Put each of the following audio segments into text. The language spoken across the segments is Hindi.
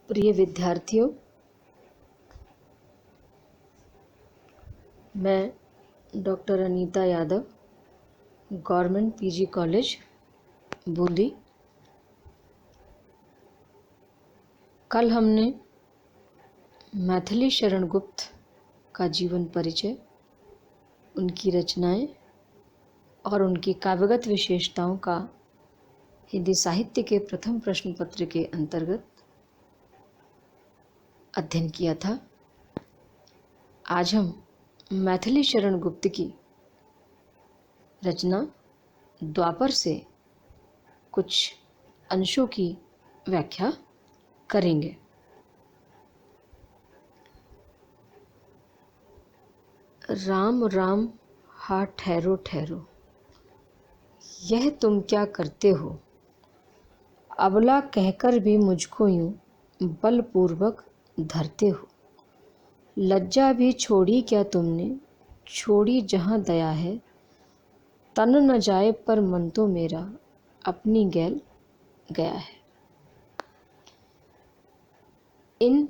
प्रिय विद्यार्थियों, मैं doctor Anita Yadav, government PG college Bundi. कल हमने मैथिली शरण गुप्त का जीवन परिचय, उनकी रचनाएं और उनकी काव्यगत विशेषताओं का हिंदी साहित्य के प्रथम प्रश्न पत्र के अंतर्गत अध्ययन किया था। आज हम मैथिली शरण गुप्त की रचना द्वापर से कुछ अंशों की व्याख्या करेंगे। राम राम हा ठहरो ठहरो, यह तुम क्या करते हो? अबला कहकर भी मुझको यूं बलपूर्वक धरते हो। लज्जा भी छोड़ी क्या तुमने, छोड़ी जहाँ दया है। तन न जाए पर मन तो मेरा अपनी गैल गया है। इन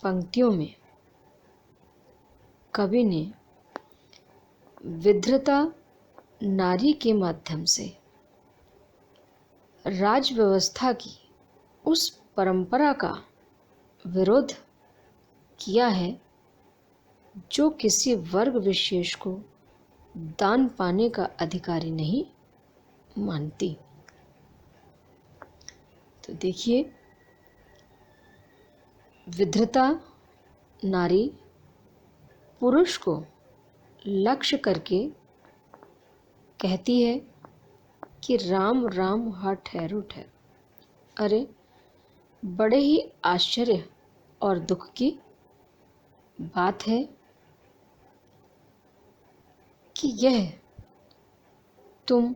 पंक्तियों में कवि ने विधृता नारी के माध्यम से राज व्यवस्था की उस परंपरा का विरोध किया है जो किसी वर्ग विशेष को दान पाने का अधिकारी नहीं मानती। तो देखिए, विधृता नारी पुरुष को लक्ष्य करके कहती है कि राम राम हा ठहरो ठहरो। अरे, बड़े ही आश्चर्य और दुख की बात है कि यह तुम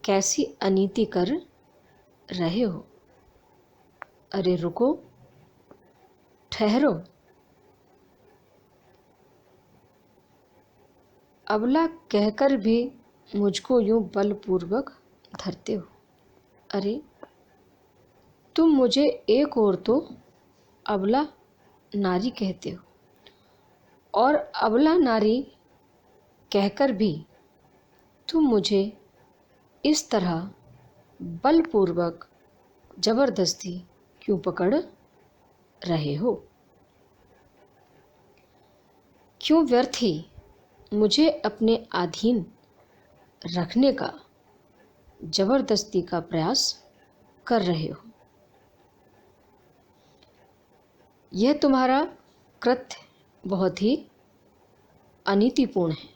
कैसी अनीति कर रहे हो। अरे रुको, ठहरो। अबला कहकर भी मुझको यूं बलपूर्वक धरते हो। अरे, तुम मुझे एक और तो अबला नारी कहते हो और अबला नारी कहकर भी तुम मुझे इस तरह बलपूर्वक जबरदस्ती क्यों पकड़ रहे हो? क्यों व्यर्थ ही मुझे अपने अधीन रखने का जबरदस्ती का प्रयास कर रहे हो? यह तुम्हारा कृत्य बहुत ही अनीतिपूर्ण है।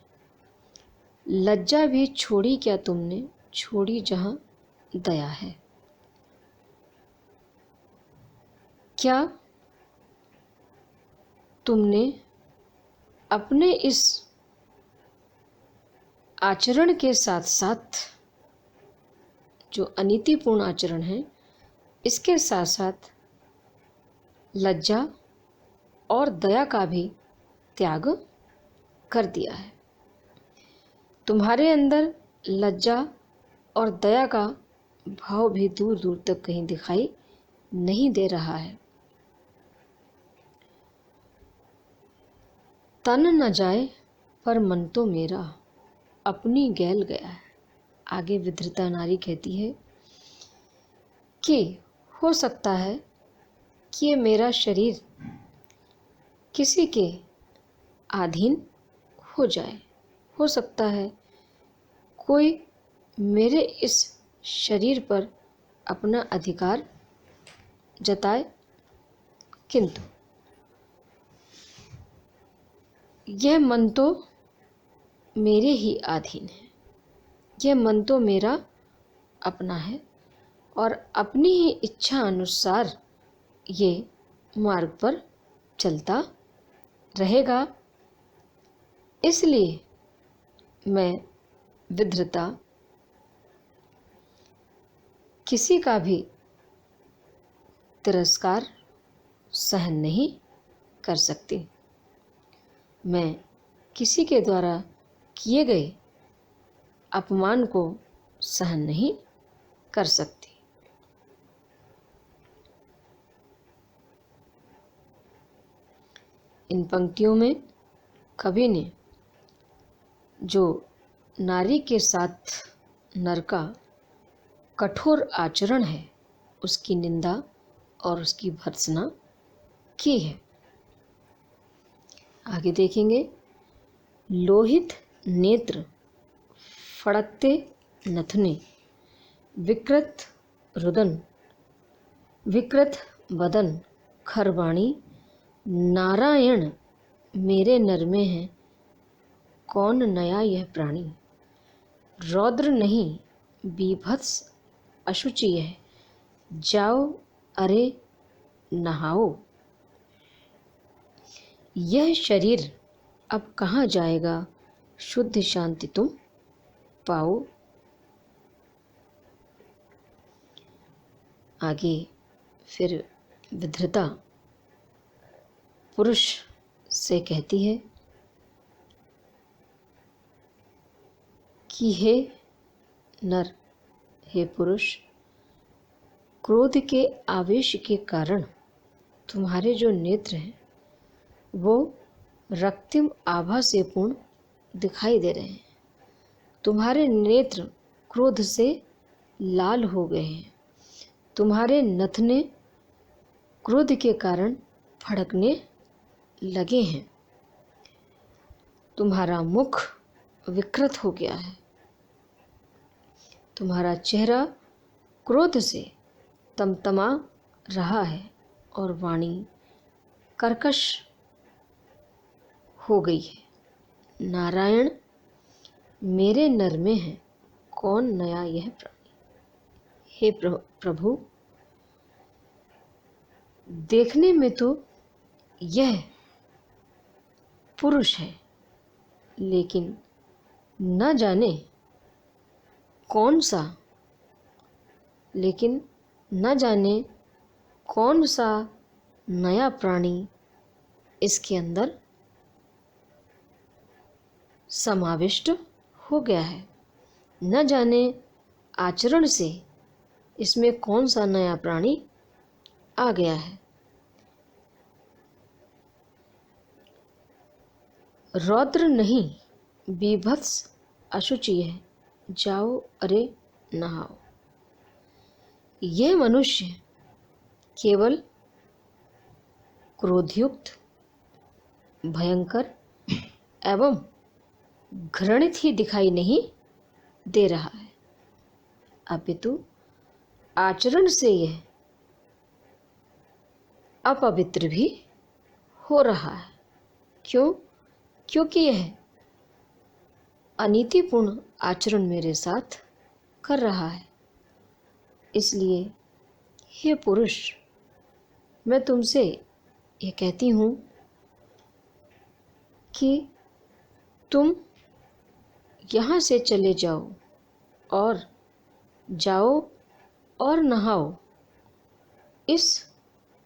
लज्जा भी छोड़ी क्या तुमने, छोड़ी जहां दया है। क्या तुमने अपने इस आचरण के साथ साथ, जो अनीतिपूर्ण आचरण है, इसके साथ साथ लज्जा और दया का भी त्याग कर दिया है? तुम्हारे अंदर लज्जा और दया का भाव भी दूर दूर तक कहीं दिखाई नहीं दे रहा है। तन न जाए पर मन तो मेरा अपनी गैल गया है। आगे विधृता नारी कहती है कि हो सकता है कि ये मेरा शरीर किसी के अधीन हो जाए। हो सकता है कोई मेरे इस शरीर पर अपना अधिकार जताए, किंतु यह मन तो मेरे ही अधीन है। यह मन तो मेरा अपना है और अपनी ही इच्छा अनुसार ये मार्ग पर चलता रहेगा। इसलिए मैं विधृता किसी का भी तिरस्कार सहन नहीं कर सकती। मैं किसी के द्वारा किए गए अपमान को सहन नहीं कर सकती। इन पंक्तियों में कवि ने जो नारी के साथ नर का कठोर आचरण है उसकी निंदा और उसकी भर्त्सना की है। आगे देखेंगे, लोहित नेत्र, फड़कते नथुने, विकृत रुदन, विकृत बदन, खरवाणी, नारायण मेरे नर में है कौन नया यह प्राणी। रौद्र नहीं बीभत्स अशुचि है, जाओ अरे नहाओ। यह शरीर अब कहाँ जाएगा, शुद्ध शांति तुम पाओ। आगे फिर विधृता पुरुष से कहती है कि हे नर, हे पुरुष, क्रोध के आवेश के कारण तुम्हारे जो नेत्र हैं वो रक्तिम आभा से पूर्ण दिखाई दे रहे हैं। तुम्हारे नेत्र क्रोध से लाल हो गए हैं। तुम्हारे नथने क्रोध के कारण फड़कने लगे हैं। तुम्हारा मुख विकृत हो गया है। तुम्हारा चेहरा क्रोध से तमतमा रहा है और वाणी कर्कश हो गई है। नारायण मेरे नर में है कौन नया यह प्राणी। हे प्रभु, देखने में तो यह पुरुष है, लेकिन न जाने कौन सा नया प्राणी इसके अंदर समाविष्ट हो गया है। न जाने आचरण से इसमें कौन सा नया प्राणी आ गया है। रौद्र नहीं बीभत्स अशुचि है, जाओ अरे नहाओ। यह मनुष्य केवल क्रोधयुक्त, भयंकर एवं घृणित ही दिखाई नहीं दे रहा है, अपितु आचरण से यह अपवित्र भी हो रहा है। क्यों? क्योंकि यह अनीतिपूर्ण आचरण मेरे साथ कर रहा है। इसलिए हे पुरुष, मैं तुमसे ये कहती हूँ कि तुम यहाँ से चले जाओ और नहाओ। इस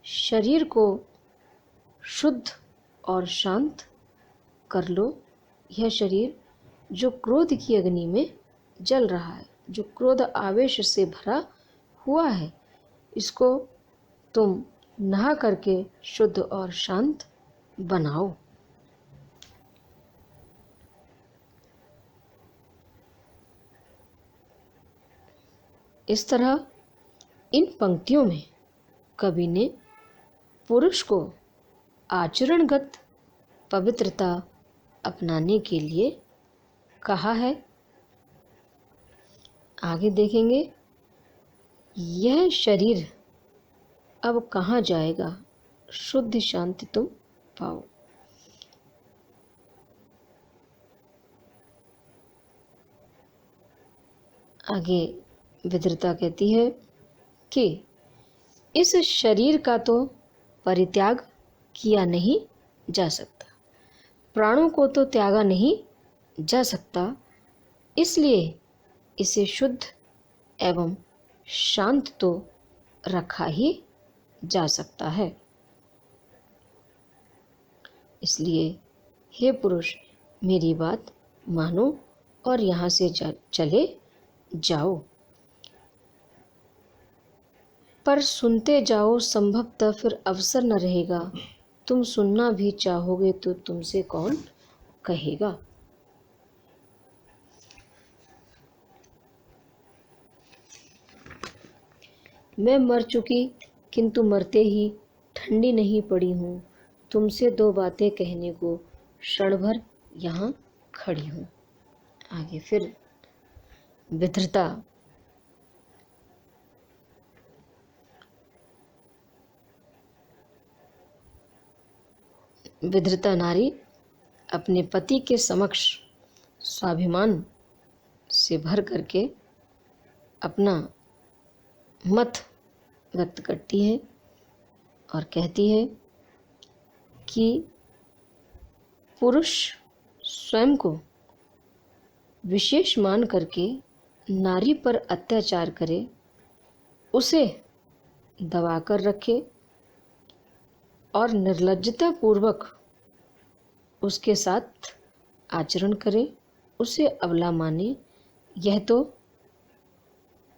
शरीर को शुद्ध और शांत कर लो। यह शरीर जो क्रोध की अग्नि में जल रहा है, जो क्रोध आवेश से भरा हुआ है, इसको तुम नहा करके शुद्ध और शांत बनाओ। इस तरह इन पंक्तियों में कवि ने पुरुष को आचरणगत पवित्रता अपनाने के लिए कहा है। आगे देखेंगे, यह शरीर अब कहाँ जाएगा, शुद्ध शांति तुम पाओ। आगे विधृता कहती है कि इस शरीर का तो परित्याग किया नहीं जा सकता, प्राणों को तो त्यागा नहीं जा सकता, इसलिए इसे शुद्ध एवं शांत तो रखा ही जा सकता है। इसलिए हे पुरुष, मेरी बात मानो और यहाँ से चले जाओ। पर सुनते जाओ, संभवतः फिर अवसर न रहेगा तुम सुनना भी चाहोगे तो तुमसे कौन कहेगा। मैं मर चुकी किंतु मरते ही ठंडी नहीं पड़ी हूँ, तुमसे दो बातें कहने को क्षण भर यहाँ खड़ी हूँ। आगे फिर विधृता नारी अपने पति के समक्ष स्वाभिमान से भर करके अपना मत व्यक्त करती है और कहती है कि पुरुष स्वयं को विशेष मान करके नारी पर अत्याचार करे, उसे दबाकर रखे और निर्लज्जता पूर्वक उसके साथ आचरण करे, उसे अबला माने, यह तो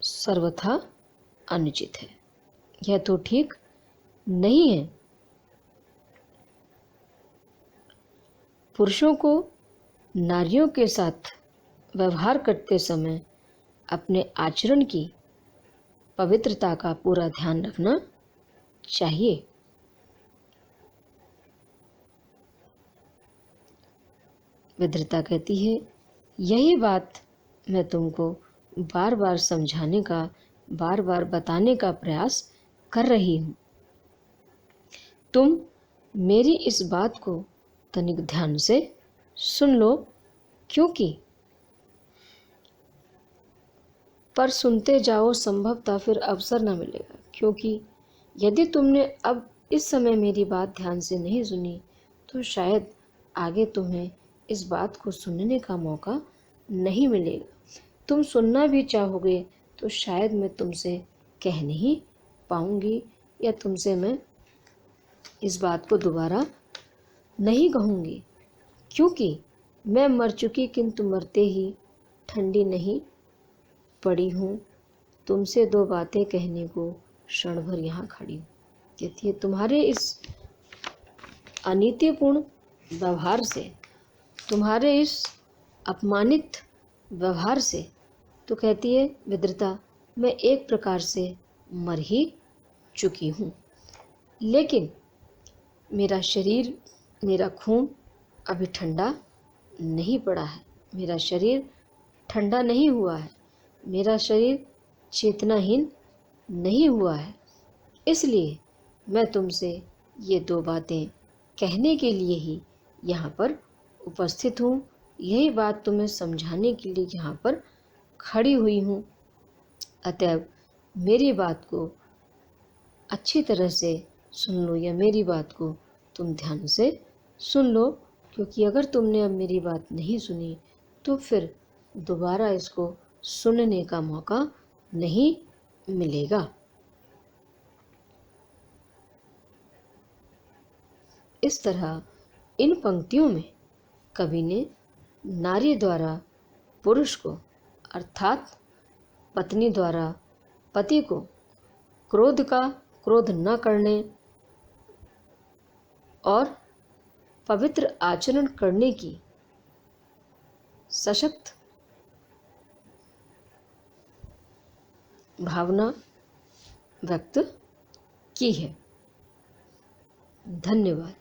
सर्वथा अनुचित है, यह तो ठीक नहीं है। पुरुषों को नारियों के साथ व्यवहार करते समय अपने आचरण की पवित्रता का पूरा ध्यान रखना चाहिए। विधृता कहती है, यही बात मैं तुमको बार बार समझाने का, बार बार बताने का प्रयास कर रही हूँ। तुम मेरी इस बात को तनिक ध्यान से सुन लो, क्योंकि पर सुनते जाओ संभवतः फिर अवसर न मिलेगा, क्योंकि यदि तुमने अब इस समय मेरी बात ध्यान से नहीं सुनी तो शायद आगे तुम्हें इस बात को सुनने का मौका नहीं मिलेगा। तुम सुनना भी चाहोगे तो शायद मैं तुमसे कह नहीं पाऊंगी, या तुमसे मैं इस बात को दोबारा नहीं कहूँगी, क्योंकि मैं मर चुकी किंतु मरते ही ठंडी नहीं पड़ी हूँ, तुमसे दो बातें कहने को क्षण भर यहाँ खड़ी हूँ। कहती है, तुम्हारे इस अनीतिपूर्ण व्यवहार से, तुम्हारे इस अपमानित व्यवहार से, तो कहती है विधृता, मैं एक प्रकार से मर ही चुकी हूँ, लेकिन मेरा शरीर, मेरा खून अभी ठंडा नहीं पड़ा है, मेरा शरीर ठंडा नहीं हुआ है, मेरा शरीर चेतनाहीन नहीं हुआ है। इसलिए मैं तुमसे ये दो बातें कहने के लिए ही यहाँ पर उपस्थित हूँ, यही बात तुम्हें समझाने के लिए यहाँ पर खड़ी हुई हूँ। अतएव मेरी बात को अच्छी तरह से सुन लो, या मेरी बात को तुम ध्यान से सुन लो, क्योंकि अगर तुमने अब मेरी बात नहीं सुनी तो फिर दोबारा इसको सुनने का मौका नहीं मिलेगा। इस तरह इन पंक्तियों में कवि ने नारी द्वारा पुरुष को, अर्थात पत्नी द्वारा पति को क्रोध न करने और पवित्र आचरण करने की सशक्त भावना व्यक्त की है। धन्यवाद।